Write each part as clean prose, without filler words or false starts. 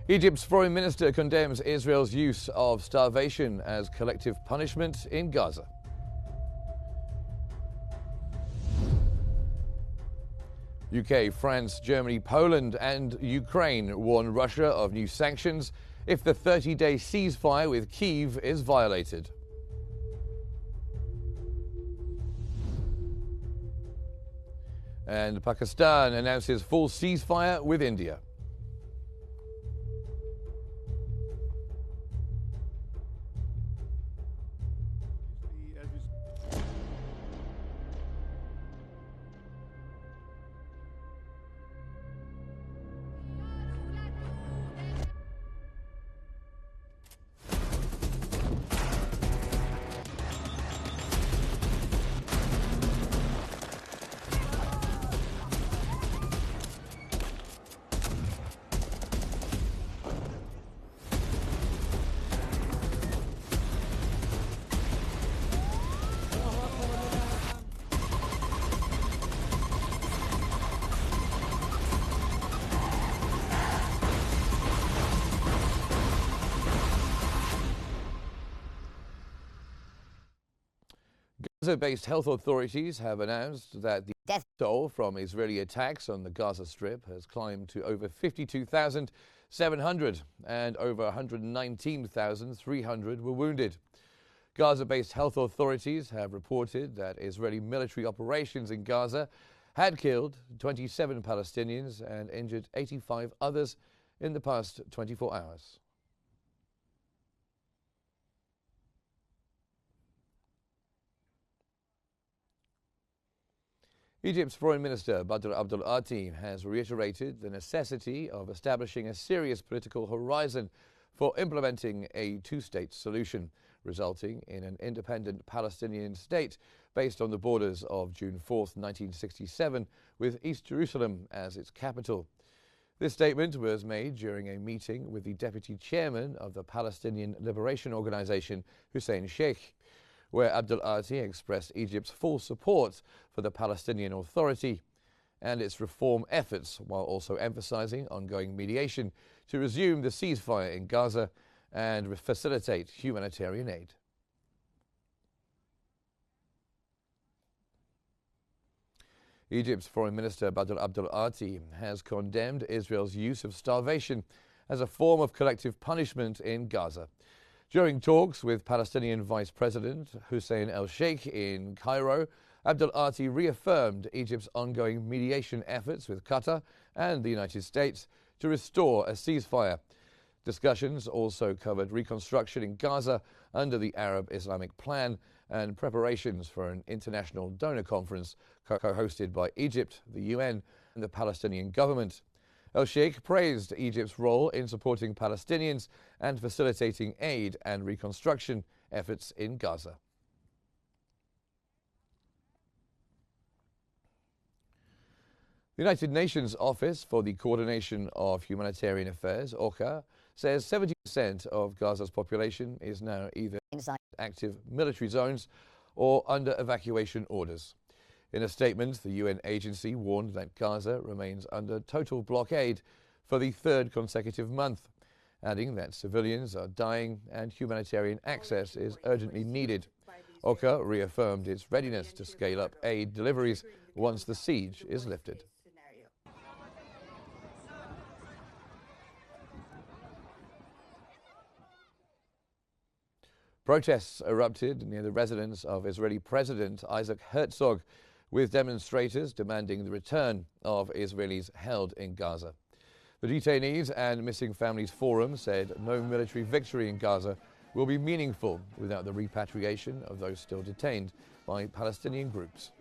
Egypt's foreign minister condemns Israel's use of starvation as collective punishment in Gaza. UK, France, Germany, Poland and Ukraine warn Russia of new sanctions if the 30-day ceasefire with Kyiv is violated. And Pakistan announces full ceasefire with India. Gaza-based health authorities have announced that the death toll from Israeli attacks on the Gaza Strip has climbed to over 52,700 and over 119,300 were wounded. Gaza-based health authorities have reported that Israeli military operations in Gaza had killed 27 Palestinians and injured 85 others in the past 24 hours. Egypt's Foreign Minister Badr Abdul Ati has reiterated the necessity of establishing a serious political horizon for implementing a two-state solution, resulting in an independent Palestinian state based on the borders of June 4, 1967, with East Jerusalem as its capital. This statement was made during a meeting with the deputy chairman of the Palestinian Liberation Organization, Hussein Sheikh, where Abdul Ati expressed Egypt's full support for the Palestinian Authority and its reform efforts, while also emphasizing ongoing mediation to resume the ceasefire in Gaza and facilitate humanitarian aid. Egypt's Foreign Minister Badr Abdul Ati has condemned Israel's use of starvation as a form of collective punishment in Gaza. During talks with Palestinian Vice President Hussein el-Sheikh in Cairo, Abdul Ati reaffirmed Egypt's ongoing mediation efforts with Qatar and the United States to restore a ceasefire. Discussions also covered reconstruction in Gaza under the Arab Islamic Plan and preparations for an international donor conference co-hosted by Egypt, the UN, and the Palestinian government. El-Sheikh praised Egypt's role in supporting Palestinians and facilitating aid and reconstruction efforts in Gaza. The United Nations Office for the Coordination of Humanitarian Affairs, OCHA, says 70% of Gaza's population is now either inside active military zones or under evacuation orders. In a statement, the UN agency warned that Gaza remains under total blockade for the third consecutive month, adding that civilians are dying and humanitarian access is urgently needed. OCHA reaffirmed its readiness to scale up aid deliveries once the siege is lifted. Protests erupted near the residence of Israeli President Isaac Herzog, with demonstrators demanding the return of Israelis held in Gaza. The Detainees and Missing Families Forum said no military victory in Gaza will be meaningful without the repatriation of those still detained by Palestinian groups.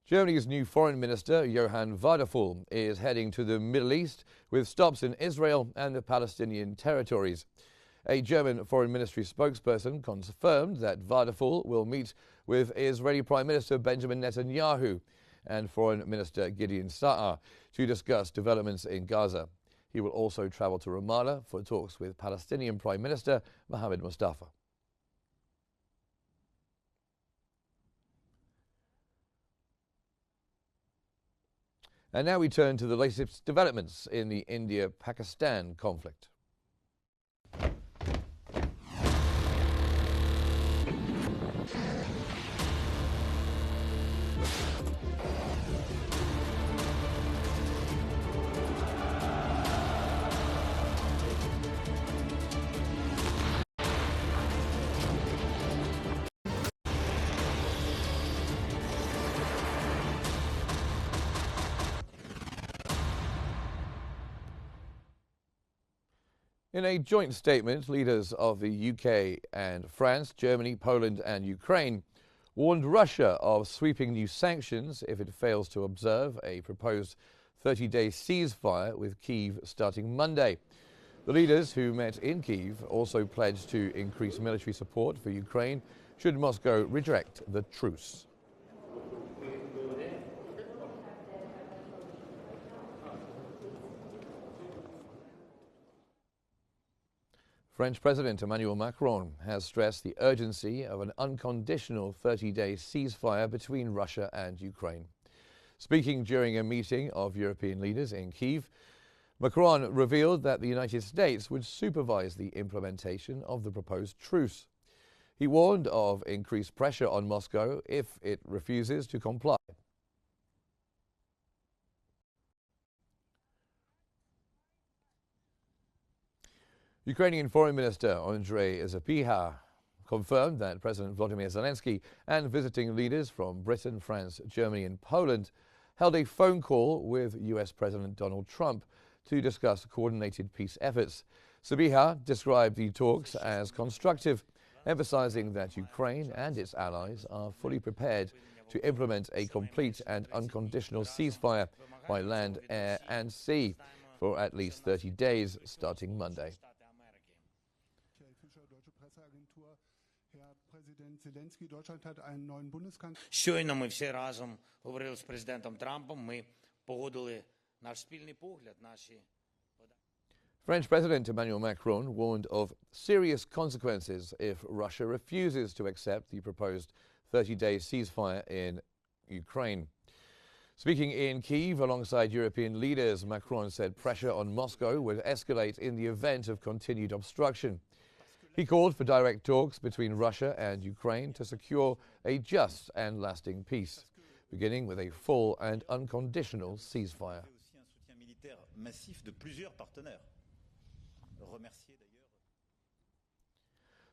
Germany's new foreign minister, Johann Wadephul, is heading to the Middle East with stops in Israel and the Palestinian territories. A German foreign ministry spokesperson confirmed that Wadephul will meet with Israeli Prime Minister Benjamin Netanyahu and Foreign Minister Gideon Sa'ar to discuss developments in Gaza. He will also travel to Ramallah for talks with Palestinian Prime Minister Mohammed Mustafa. And now we turn to the latest developments in the India-Pakistan conflict. In a joint statement, leaders of the UK and France, Germany, Poland and Ukraine warned Russia of sweeping new sanctions if it fails to observe a proposed 30-day ceasefire with Kyiv starting Monday. The leaders who met in Kyiv also pledged to increase military support for Ukraine should Moscow reject the truce. French President Emmanuel Macron has stressed the urgency of an unconditional 30-day ceasefire between Russia and Ukraine. Speaking during a meeting of European leaders in Kyiv, Macron revealed that the United States would supervise the implementation of the proposed truce. He warned of increased pressure on Moscow if it refuses to comply. Ukrainian Foreign Minister Andrei Zapiha confirmed that President Volodymyr Zelensky and visiting leaders from Britain, France, Germany and Poland held a phone call with US President Donald Trump to discuss coordinated peace efforts. Zapiha described the talks as constructive, emphasizing that Ukraine and its allies are fully prepared to implement a complete and unconditional ceasefire by land, air and sea for at least 30 days starting Monday. Щойно ми всі разом говорили з президентом Трампом, ми погодили наш спільний погляд, наші... French President Emmanuel Macron warned of serious consequences if Russia refuses to accept the proposed 30-day ceasefire in Ukraine. Speaking in Kyiv alongside European leaders, Macron said pressure on Moscow would escalate in the event of continued obstruction. He called for direct talks between Russia and Ukraine to secure a just and lasting peace, beginning with a full and unconditional ceasefire.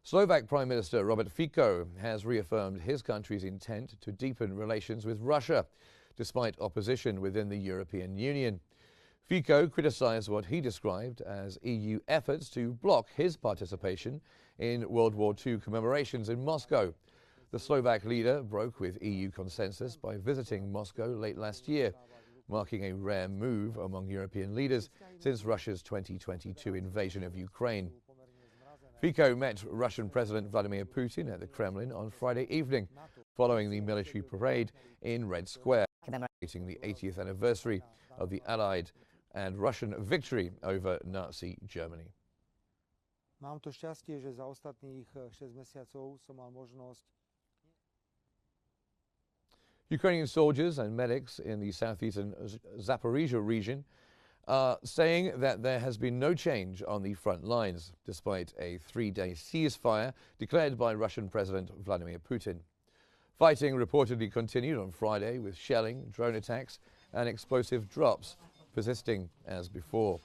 Slovak Prime Minister Robert Fico has reaffirmed his country's intent to deepen relations with Russia, despite opposition within the European Union. Fico criticized what he described as EU efforts to block his participation in World War II commemorations in Moscow. The Slovak leader broke with EU consensus by visiting Moscow late last year, marking a rare move among European leaders since Russia's 2022 invasion of Ukraine. Fico met Russian President Vladimir Putin at the Kremlin on Friday evening, following the military parade in Red Square, commemorating the 80th anniversary of the Allied and Russian victory over Nazi Germany. Mám to šťastie, že za ostatných 6 mesiacov som mal možnosť. Ukrainian soldiers and medics in the southeastern Zaporizhia region are saying that there has been no change on the front lines, despite a 3-day ceasefire declared by Russian President Vladimir Putin. Fighting reportedly continued on Friday with shelling, drone attacks and explosive drops persisting as before.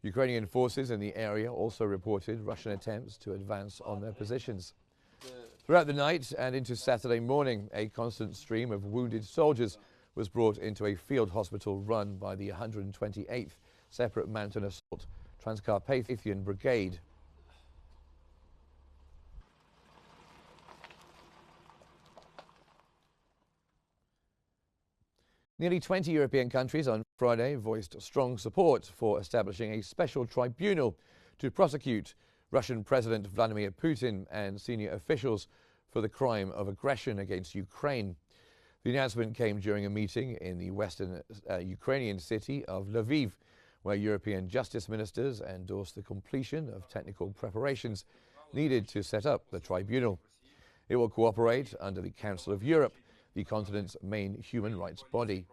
Ukrainian forces in the area also reported Russian attempts to advance on their positions. Throughout the night and into Saturday morning, a constant stream of wounded soldiers was brought into a field hospital run by the 128th Separate Mountain Assault Transcarpathian Brigade. Nearly 20 European countries on Friday voiced strong support for establishing a special tribunal to prosecute Russian President Vladimir Putin and senior officials for the crime of aggression against Ukraine. The announcement came during a meeting in the western Ukrainian city of Lviv, where European justice ministers endorsed the completion of technical preparations needed to set up the tribunal. It will cooperate under the Council of Europe, the continent's main human rights body.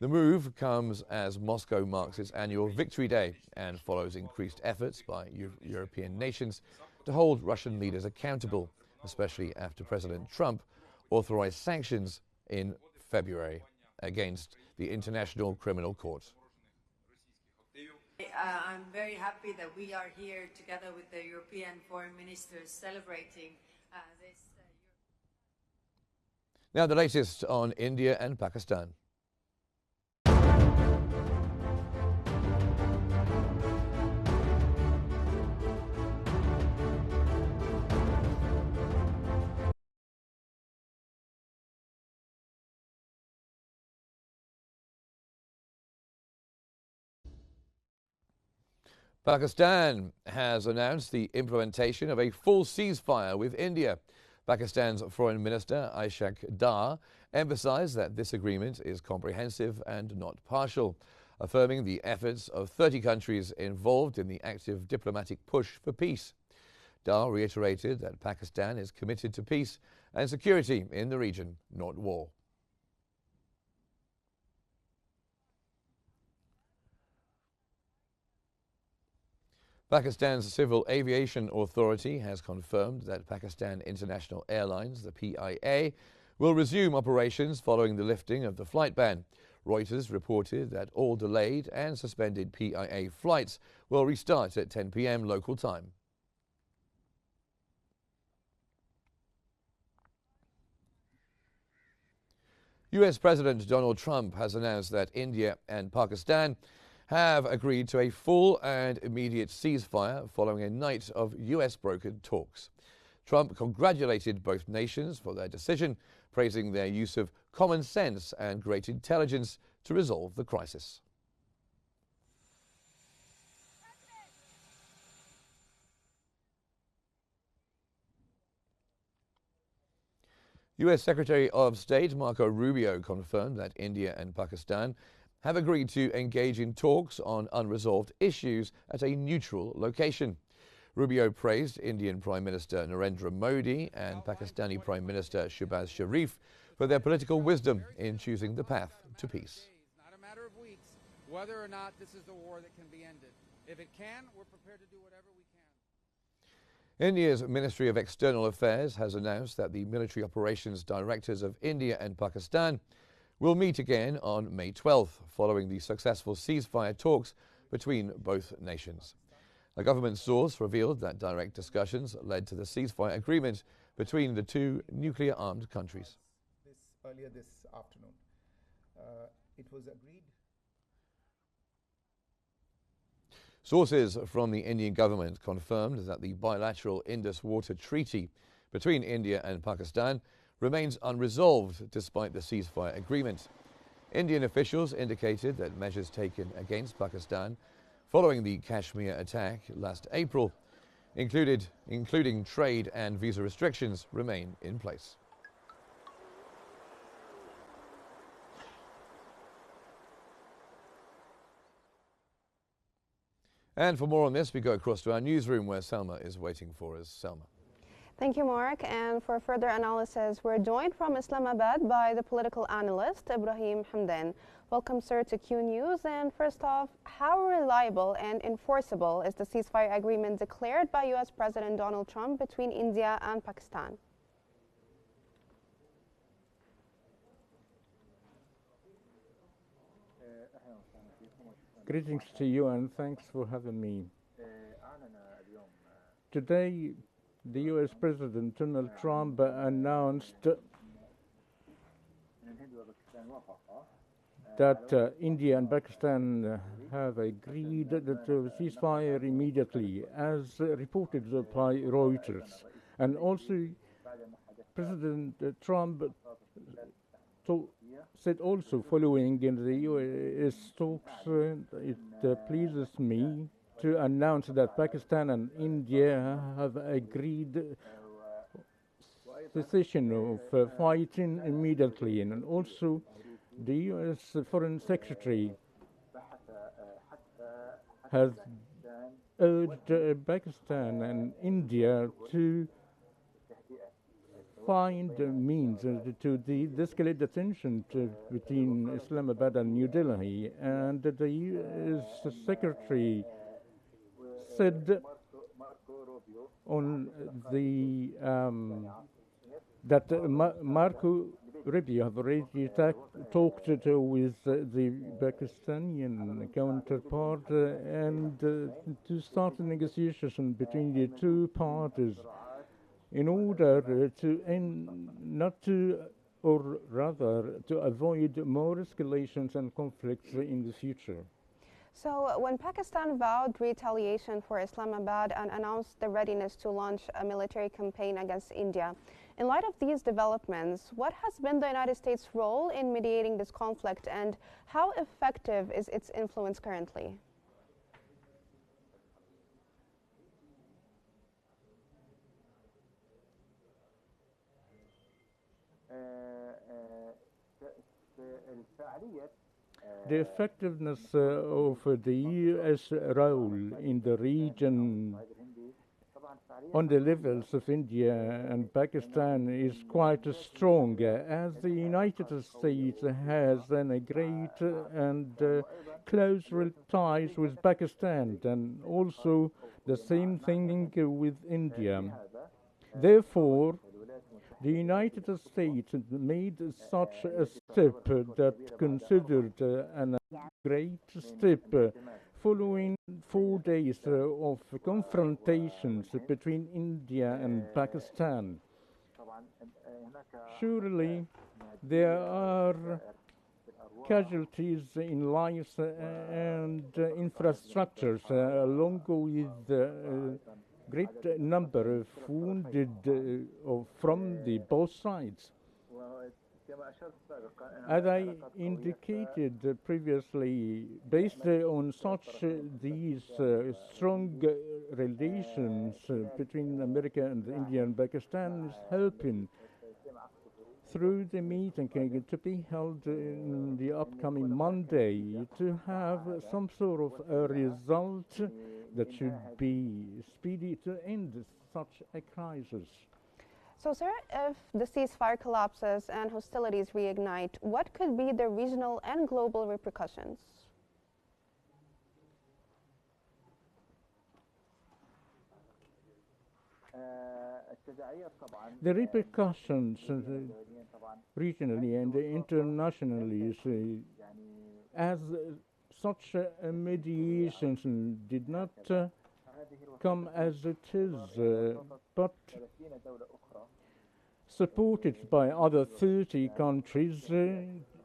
The move comes as Moscow marks its annual Victory Day and follows increased efforts by European nations to hold Russian leaders accountable, especially after President Trump authorized sanctions in February against the International Criminal Court. I'm very happy that we are here together with the European foreign ministers celebrating this. Now the latest on India and Pakistan. Pakistan has announced the implementation of a full ceasefire with India. Pakistan's Foreign Minister Ishaq Dar emphasized that this agreement is comprehensive and not partial, affirming the efforts of 30 countries involved in the active diplomatic push for peace. Dar reiterated that Pakistan is committed to peace and security in the region, not war. Pakistan's Civil Aviation Authority has confirmed that Pakistan International Airlines, the PIA, will resume operations following the lifting of the flight ban. Reuters reported that all delayed and suspended PIA flights will restart at 10 p.m. local time. US President Donald Trump has announced that India and Pakistan have agreed to a full and immediate ceasefire following a night of US-brokered talks. Trump congratulated both nations for their decision, praising their use of common sense and great intelligence to resolve the crisis. US Secretary of State Marco Rubio confirmed that India and Pakistan have agreed to engage in talks on unresolved issues at a neutral location. Rubio praised Indian Prime Minister Narendra Modi and Pakistani Prime Minister Shehbaz Sharif for their political wisdom in choosing the path to peace. Not a matter of weeks, whether or not this is a war that can be ended. If it can, we're prepared to do whatever we can. India's Ministry of External Affairs has announced that the military operations directors of India and Pakistan will meet again on May 12th, following the successful ceasefire talks between both nations. A government source revealed that direct discussions led to the ceasefire agreement between the two nuclear-armed countries. Earlier this afternoon, it was agreed. Sources from the Indian government confirmed that the bilateral Indus Water Treaty between India and Pakistan remains unresolved despite the ceasefire agreement. Indian officials indicated that measures taken against Pakistan following the Kashmir attack last April, including trade and visa restrictions, remain in place. And for more on this, we go across to our newsroom where Selma is waiting for us. Selma. Thank you, Mark. And for further analysis, we're joined from Islamabad by the political analyst, Ibrahim Hamdan. Welcome, sir, to Q News. And first off, how reliable and enforceable is the ceasefire agreement declared by U.S. President Donald Trump between India and Pakistan? Greetings to you and thanks for having me. Today, the U.S. President Donald Trump announced that India and Pakistan have agreed to ceasefire immediately, as reported by Reuters. And also, President Trump said also, following in the U.S. talks, it pleases me to announce that Pakistan and India have agreed cessation of fighting immediately. And also, the U.S. Foreign Secretary has urged Pakistan and India to find means to de-escalate the tension between Islamabad and New Delhi. And the U.S. Secretary said on the that Marco Rubio have already talked with the Pakistani counterpart and to start a negotiation between the two parties in order to end, not to, or rather to avoid more escalations and conflicts in the future. So, when Pakistan vowed retaliation for Islamabad and announced the readiness to launch a military campaign against India, in light of these developments, what has been the United States' role in mediating this conflict and how effective is its influence currently? The effectiveness of the U.S. role in the region on the levels of India and Pakistan is quite strong, as the United States has a great and close ties with Pakistan, and also the same thing with India. Therefore, the United States made such a step that considered a great step following 4 days of confrontations between India and Pakistan. Surely there are casualties in lives and infrastructures, along with great number of wounded from the both sides. As I indicated previously, based on such these strong relations between America and India and Pakistan is helping through the meeting to be held in the upcoming Monday to have some sort of a result that should be speedy to end such a crisis. So, sir, if the ceasefire collapses and hostilities reignite, what could be the regional and global repercussions? The repercussions regionally and internationally, as such a mediation did not come as it is, but supported by other 30 countries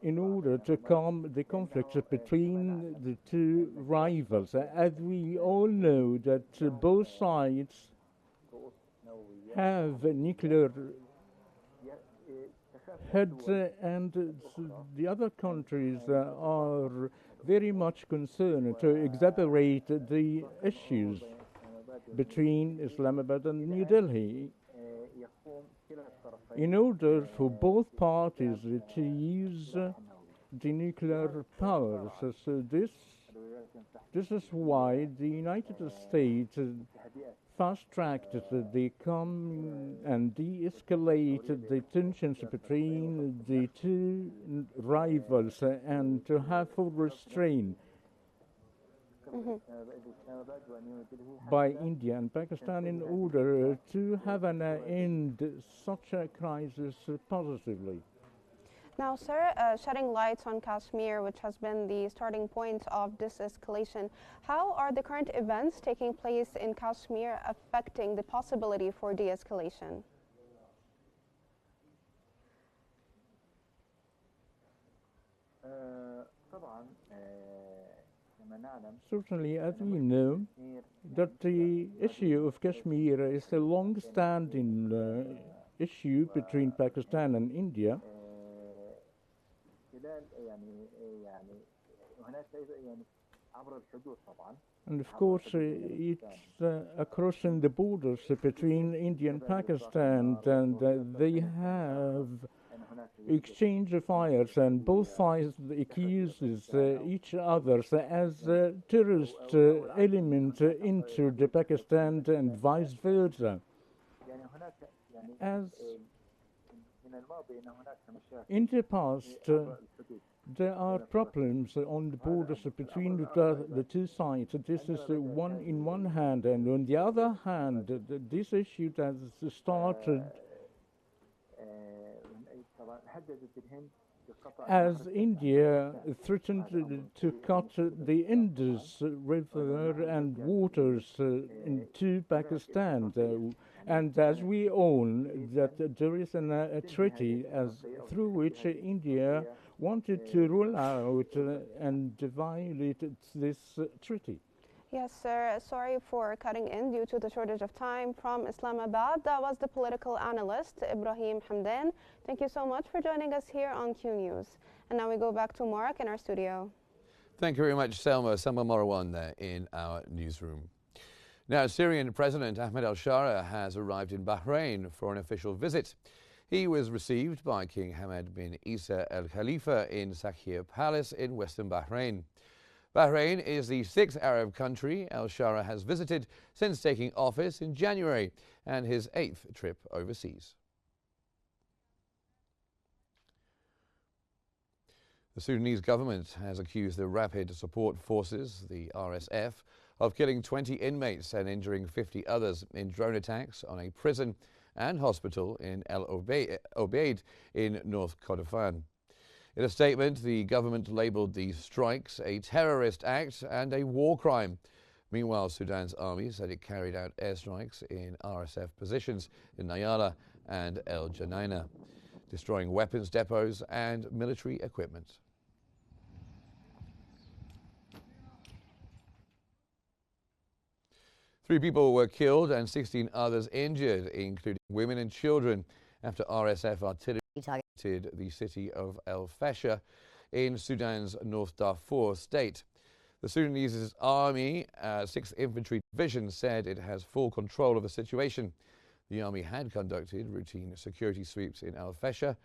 in order to calm the conflict between the two rivals. As we all know that both sides have nuclear heads and the other countries are very much concerned to exacerbate the issues between Islamabad and New Delhi in order for both parties to use the nuclear powers. So this is why the United States fast-tracked the calm and de-escalated the tensions between the two rivals and to have full restraint by India and Pakistan in order to have an end such a crisis positively. Now, sir, shedding light on Kashmir, which has been the starting point of this escalation, how are the current events taking place in Kashmir affecting the possibility for de-escalation? Certainly, as we know, that the issue of Kashmir is a long-standing issue between Pakistan and India. And of course, it's crossing the borders between India and Pakistan, and they have exchange of fires, and both sides accuses each other as a terrorist element into the Pakistan and vice versa. As In the past, there are problems on the borders between the two sides. This is in one hand, and on the other hand, this issue that started as India threatened to cut the Indus River and waters into Pakistan. And as we own that there is a treaty through which India wanted to rule out and violate this treaty. Yes, sir. Sorry for cutting in due to the shortage of time. From Islamabad, that was the political analyst, Ibrahim Hamdan. Thank you so much for joining us here on Q News. And now we go back to Mark in our studio. Thank you very much, Selma Marwan there in our newsroom. Now, Syrian President Ahmed al-Shara has arrived in Bahrain for an official visit. He was received by King Hamad bin Isa Al Khalifa in Sakhir Palace in western Bahrain. Bahrain is the 6th Arab country al-Shara has visited since taking office in January, and his 8th trip overseas. The Sudanese government has accused the Rapid Support Forces, the RSF, of killing 20 inmates and injuring 50 others in drone attacks on a prison and hospital in El Obeid in North Kordofan. In a statement, the government labelled the strikes a terrorist act and a war crime. Meanwhile, Sudan's army said it carried out airstrikes in RSF positions in Nayala and El Janaina, destroying weapons depots and military equipment. Three people were killed and 16 others injured, including women and children, after RSF artillery targeted the city of El Fasher in Sudan's North Darfur state. The Sudanese Army 6th Infantry Division said it has full control of the situation. The army had conducted routine security sweeps in El Fasher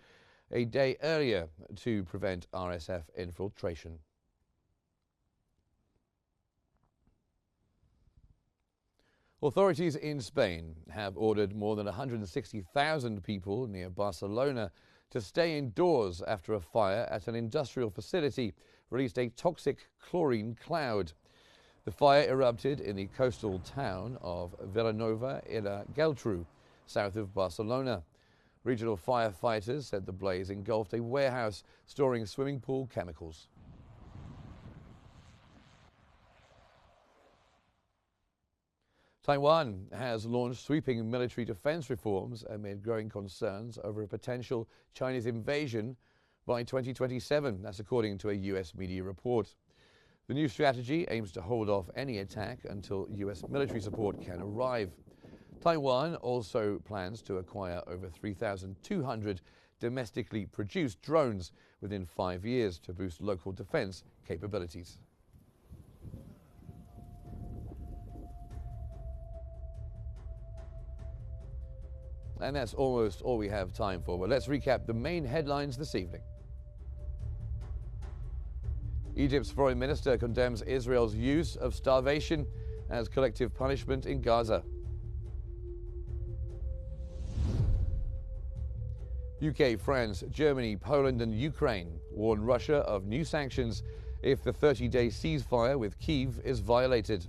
a day earlier to prevent RSF infiltration. Authorities in Spain have ordered more than 160,000 people near Barcelona to stay indoors after a fire at an industrial facility released a toxic chlorine cloud. The fire erupted in the coastal town of Vilanova i la Geltrú, south of Barcelona. Regional firefighters said the blaze engulfed a warehouse storing swimming pool chemicals. Taiwan has launched sweeping military defense reforms amid growing concerns over a potential Chinese invasion by 2027. That's according to a U.S. media report. The new strategy aims to hold off any attack until U.S. military support can arrive. Taiwan also plans to acquire over 3,200 domestically produced drones within 5 years to boost local defense capabilities. And that's almost all we have time for. But let's recap the main headlines this evening. Egypt's foreign minister condemns Israel's use of starvation as collective punishment in Gaza. UK, France, Germany, Poland and Ukraine warn Russia of new sanctions if the 30-day ceasefire with Kyiv is violated.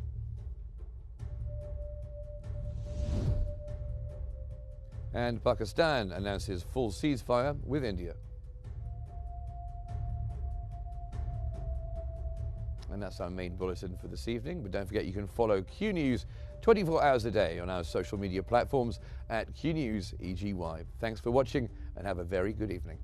And Pakistan announces full ceasefire with India. And that's our main bulletin for this evening. But don't forget you can follow Q News 24 hours a day on our social media platforms at Q News EGY. Thanks for watching and have a very good evening.